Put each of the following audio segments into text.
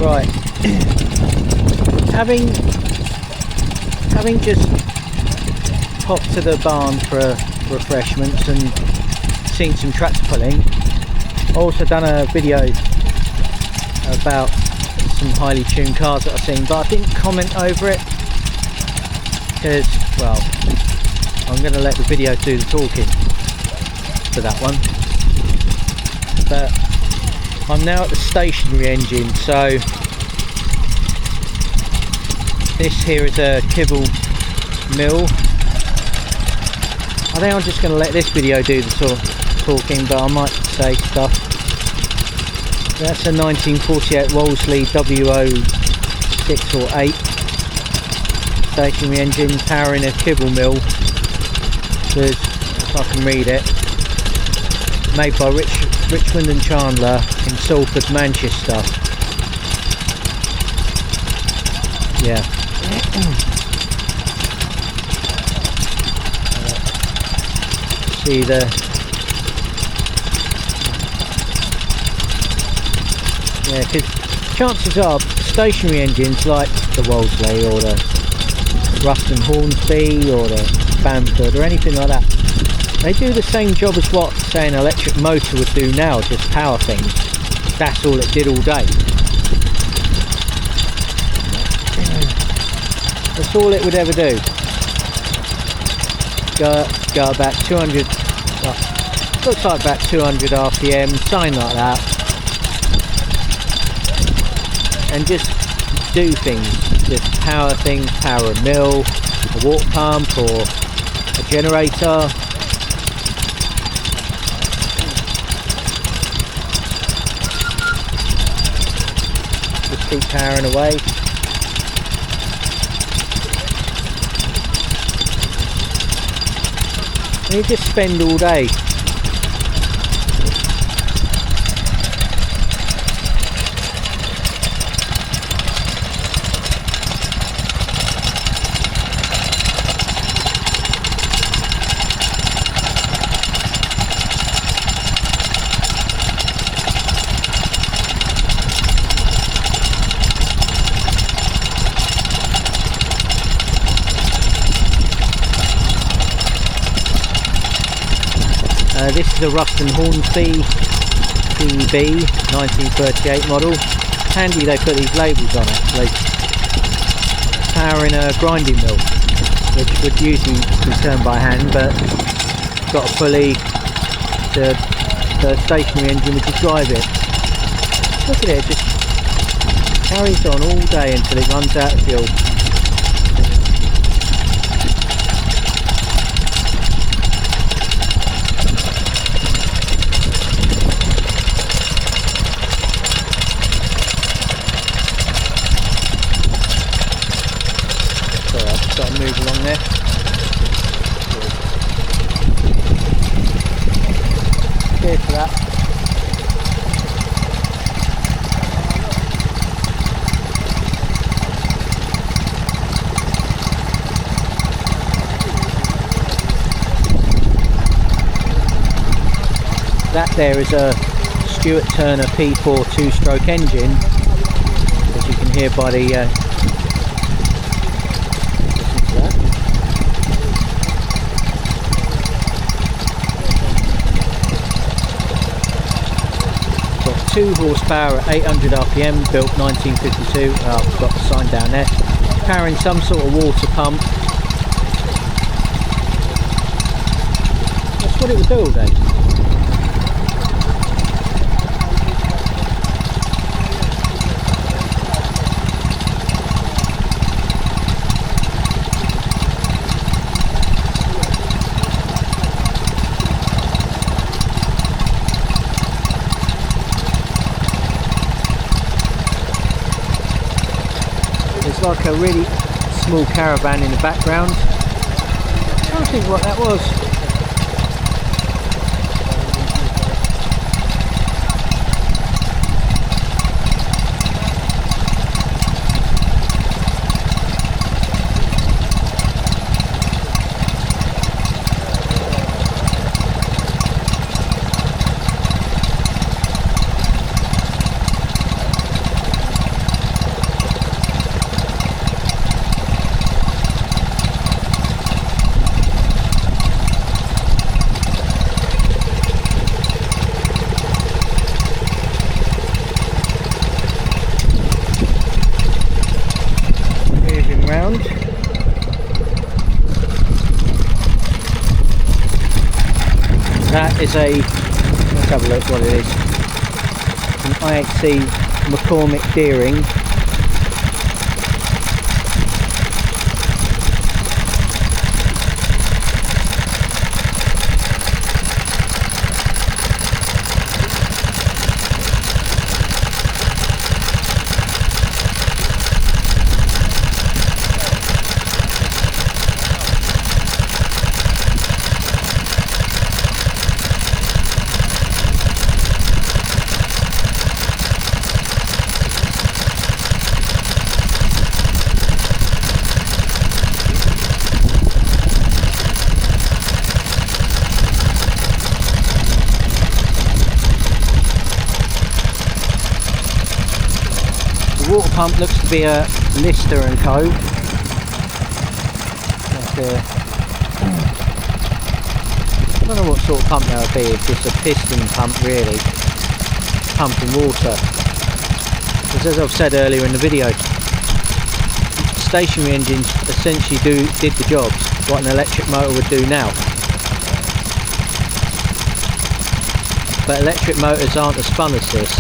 Right, having just popped to the barn for refreshments and seen some tractor pulling, I also done a video about some highly tuned cars that I've seen, but I didn't comment over it because, well, I'm going to let the video do the talking for that one. But I'm now at the stationary engine, so this here is a kibble mill. I think I'm just going to let this video do the talking, but I might say stuff. That's a 1948 Wolseley W06 or 8 stationary engine powering a kibble mill. There's, if I can read it, made by Richmond and Chandler in Salford, Manchester. Yeah. See the because chances are stationary engines like the Wolseley or the Ruston Hornsby or the Bamford or anything like that, they do the same job as what, say, an electric motor would do now, just power things. That's all it did all day. That's all it would ever do. Go about 200, looks like about 200 RPM, something like that. And just do things, just power things, power a mill, a water pump or a generator. Just keep powering away. And you just spend all day. This is a Ruston Hornsby PB 1938 model. Handy they put these labels on actually. Powering a grinding mill, which would usually be turned by hand, but got a pulley, the stationary engine which will drive it. Look at it, just carries on all day until it runs out of fuel. Move along there. Cheers for that. That there is a Stuart Turner P4 two-stroke engine, as you can hear by the got 2 horsepower at 800 RPM, built 1952. I've got the sign down there. Powering some sort of water pump. That's what it would do all day. It's like a really small caravan in the background. I don't think what that was. is a, let's have a look what it is, an IXC McCormick Deering. The water pump looks to be a Lister and Co. I don't know what sort of pump that would be, if it's a piston pump really, pumping water. Because as I've said earlier in the video, stationary engines essentially did the job what an electric motor would do now. But electric motors aren't as fun as this.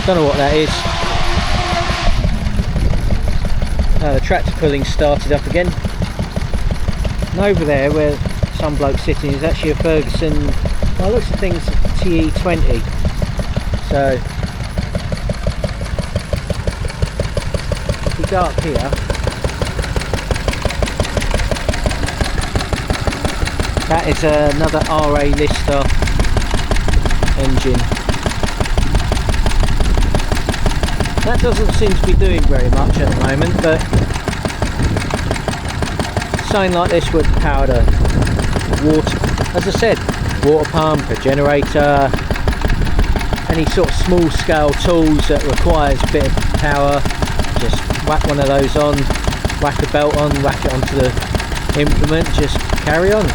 Don't know what that is. The tractor pulling started up again. And over there where some bloke's sitting is actually a Ferguson, well, looks of things, TE20. So if we go up here, that is another RA Lister engine. That doesn't seem to be doing very much at the moment, but something like this would power the water, as I said, water pump, a generator, any sort of small scale tools that requires a bit of power. Just whack one of those on, whack a belt on, whack it onto the implement, just carry on.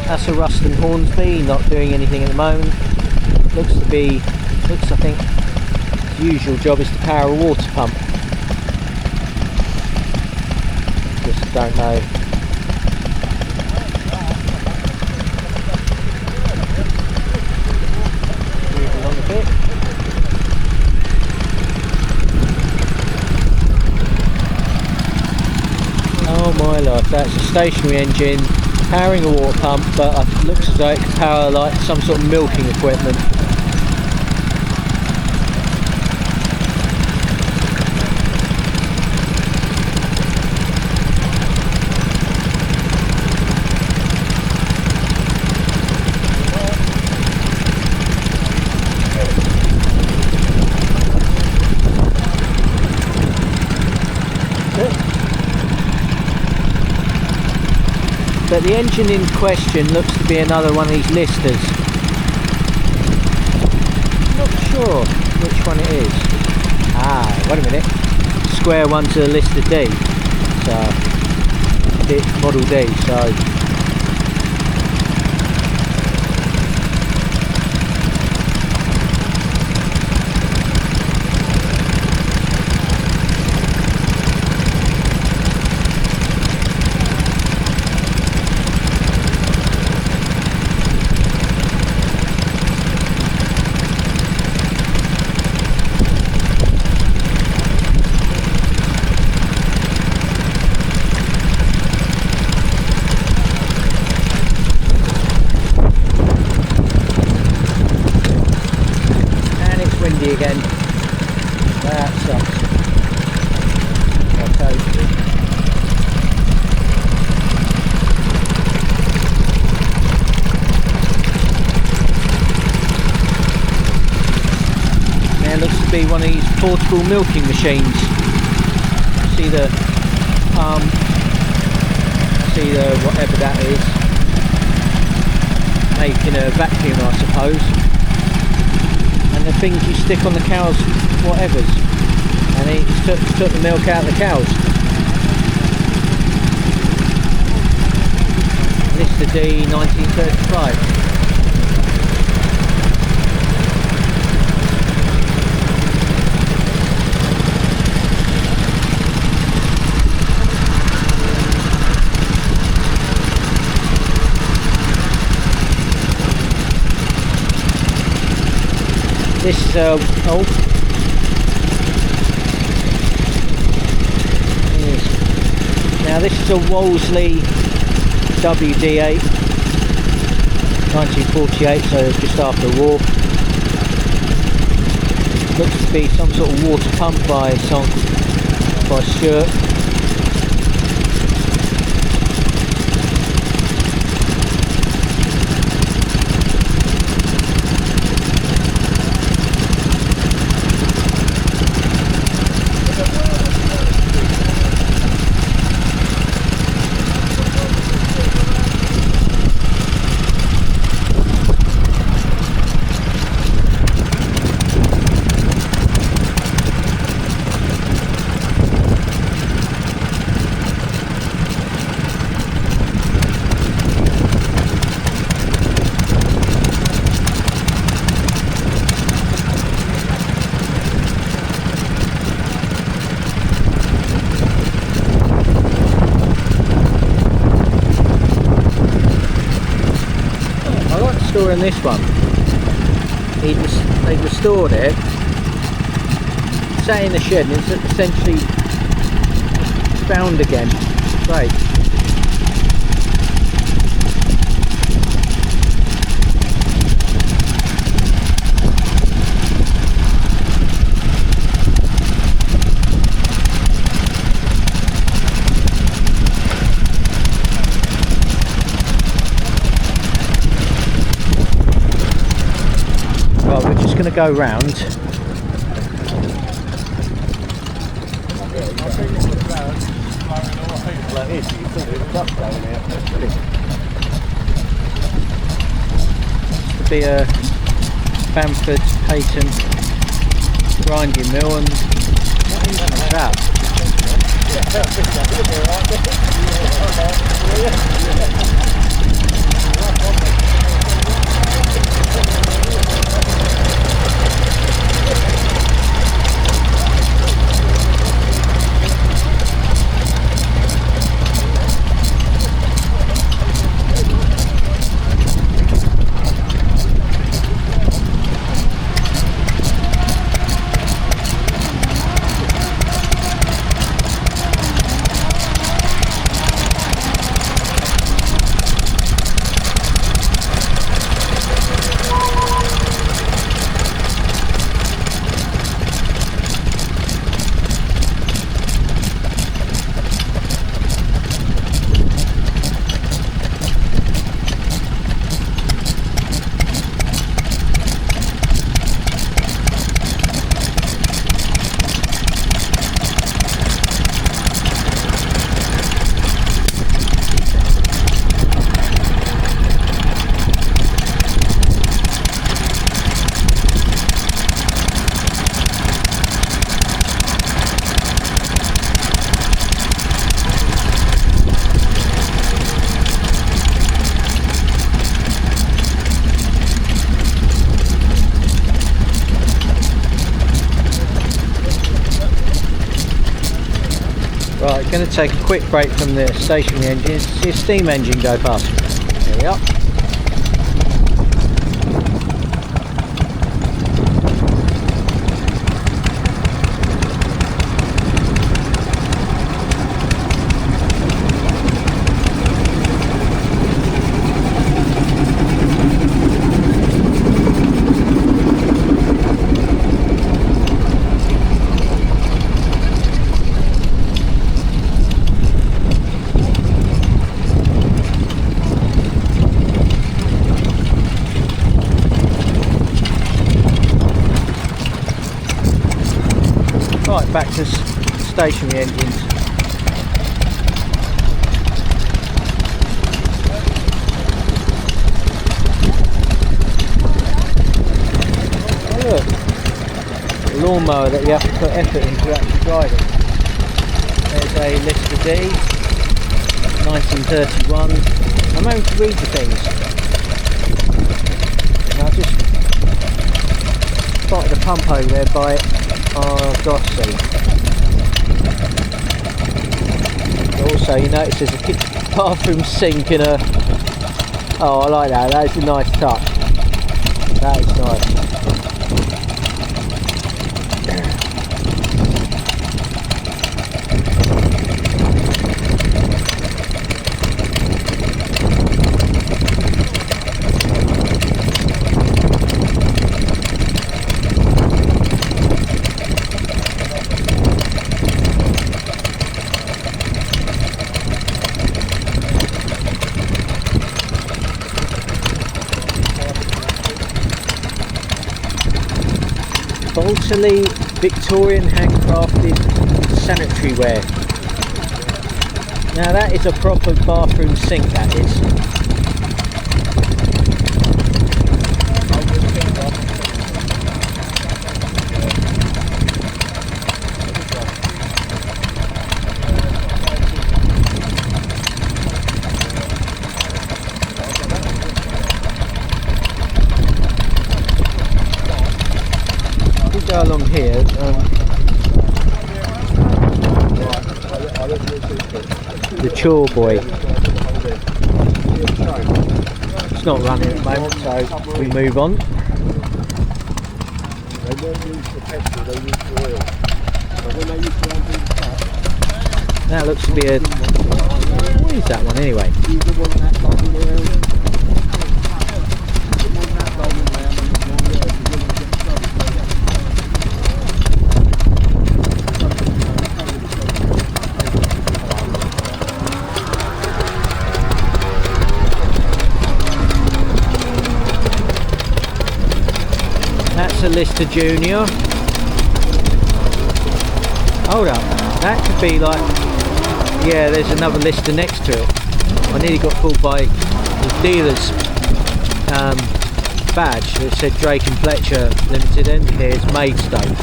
That's a Ruston Hornsby, not doing anything at the moment. Looks I think, its usual job is to power a water pump. Just don't know. Move along a bit. Oh my life, that's a stationary engine powering a water pump, but it looks as though it could power like some sort of milking equipment. But the engine in question looks to be another one of these Listers. Not sure which one it is. Ah, wait a minute. Square one to the Lister D. So, Model D. So. be one of these portable milking machines. See the whatever that is, making a vacuum, I suppose. And the things you stick on the cows, whatevers, and it took the milk out of the cows. This is the D 1935. This is now this is a Wolseley WD8 1948, so just after the war. Looks to be some sort of water pump by Stuart. In this one, they've restored it, sat in the shed, and it's essentially found again. Great. Going to go round. To be a Bamford Peyton grinding mill, and that. Right, going to take a quick break from the stationary engine, see a steam engine go past. There we are. to stationary engines. Oh look, a lawnmower that you have to put effort into actually driving. There's a Lister D, 1931. I'm having to read the things. And I just spotted a pump over there by our Gossi. Also, you notice there's a bathroom sink in a... Oh, I like that. That is a nice touch. That is nice. Bolterly Victorian handcrafted sanitary ware. Now that is a proper bathroom sink, that is. Go along here. The chore boy. It's not running at the moment, so we move on. That looks to be a... What is that one anyway? That's a Lister Junior. Hold up, that could be like... Yeah, there's another Lister next to it. I nearly got fooled by the dealer's badge that said Drake and Fletcher Limited, and here's Maidstone.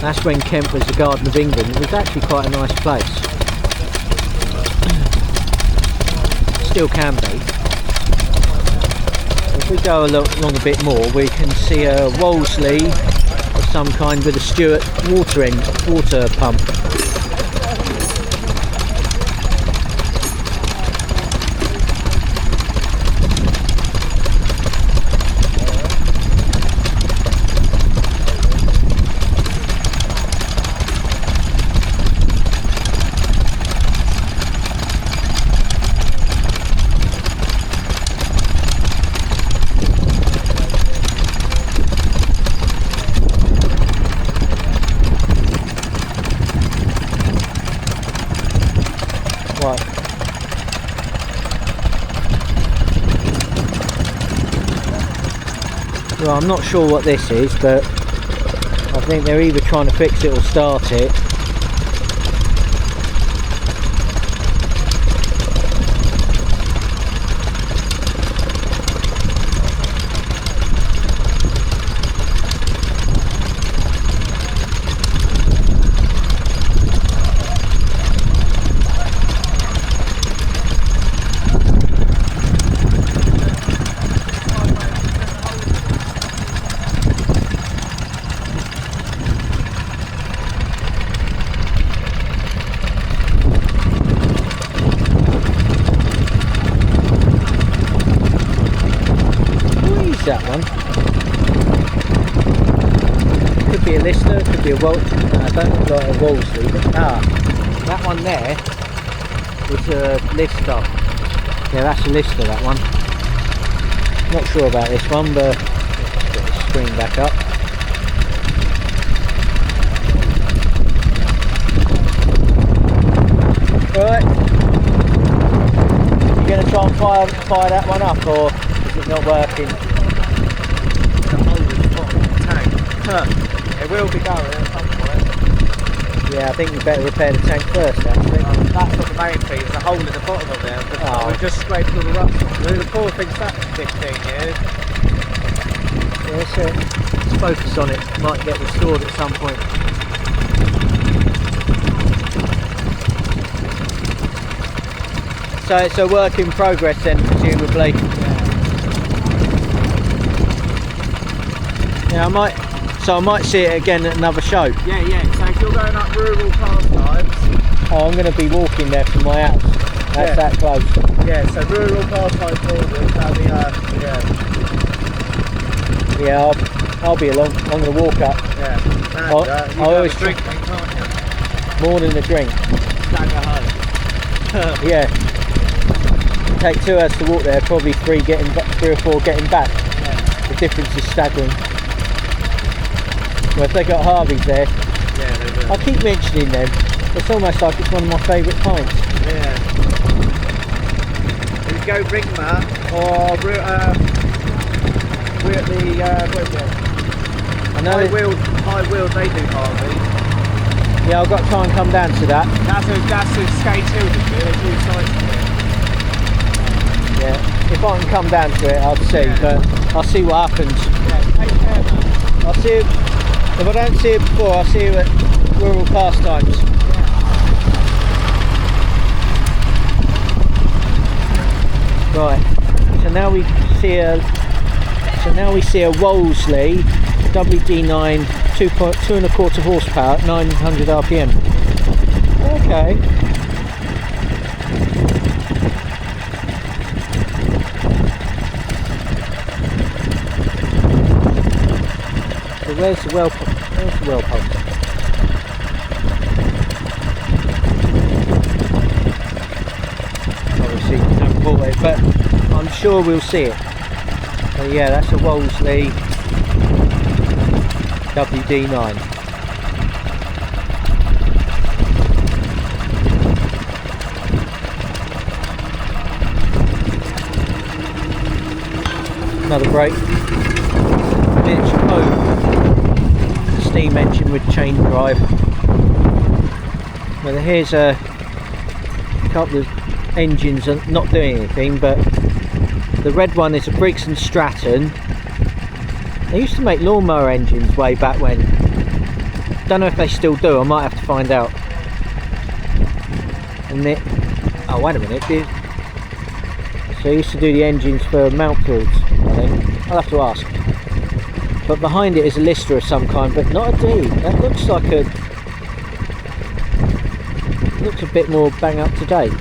That's when Kent was the Garden of England. It was actually quite a nice place. Still can be. If we go along a bit more, we can see a Wolseley of some kind with a Stewart water pump. Well, I'm not sure what this is, but I think they're either trying to fix it or start it. That one could be a Lister, could be a Wol. I don't look like a Wolseley, but that one there is a Lister. Yeah, that's a Lister, that one. Not sure about this one, but let's get the screen back up. Right, you going to try and fire that one up, or is it not working? It will be going at some point. Yeah, I think you better repair the tank first, actually. That's not the main thing, there's a hole in the bottom of there. We've just scraped all the rust off. The poor thing's sat for 15 years. Yeah, so let's focus on it. Might get restored at some point. So it's a work in progress then, presumably. Yeah, I might see it again at another show. Yeah. So if you're going up rural pastimes. Oh, I'm going to be walking there from my house. That's that close. Yeah, so rural pastimes forward, that'll be Yeah, I'll be along. I'm going to walk up. Yeah. And, I always drink things, can't you? More than a drink. Stagger home. Yeah. Take 2 hours to walk there, probably 3 or 4 getting back. Yeah. The difference is staggering. Well, if they got Harvey's there, yeah, they do. I keep mentioning them. It's almost like it's one of my favourite pints. Yeah. You go Ringma or we're at the what is it? I know. High wheels, they do Harvey's. Yeah, I've got to try and come down to that. That's a Skate Hill, they do sites here. Yeah, if I can come down to it, I'll see, but I'll see what happens. Yeah, take care, man. I'll see it, if I don't see it before, I'll see you at rural pastimes. Right, so now we see a Wolseley WD9 2.125 horsepower at 900 RPM. Okay. So where's the well pump? Obviously don't pull it, but I'm sure we'll see it. So yeah, that's a Wolseley WD9. Another brake. Miniature Cove. Steam engine with chain drive. Well, here's a couple of engines not doing anything, but the red one is a Briggs & Stratton. They used to make lawnmower engines way back when. Don't know if they still do, I might have to find out. And oh, wait a minute. So they used to do the engines for Mountfields, I think. I'll have to ask. But behind it is a Lister of some kind, but not a D. That looks like looks a bit more bang up to date.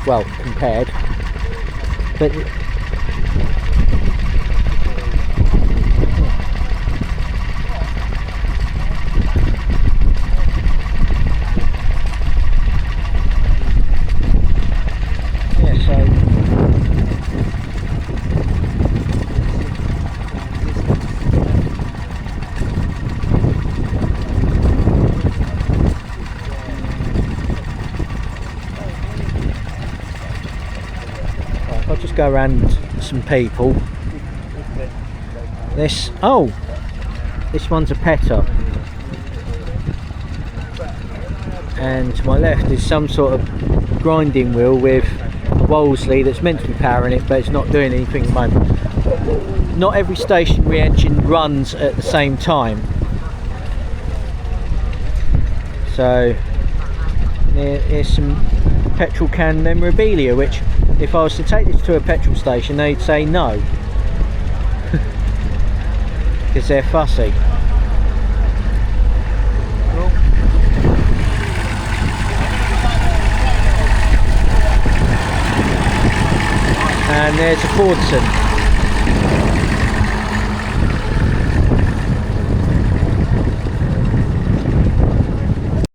Well, compared. But I'll just go around some people. This one's a Petter, and to my left is some sort of grinding wheel with a Wolseley that's meant to be powering it, but it's not doing anything at the moment. Not every stationary engine runs at the same time, so here's some petrol can memorabilia, which if I was to take this to a petrol station they'd say no because they're fussy. And there's a Fordson.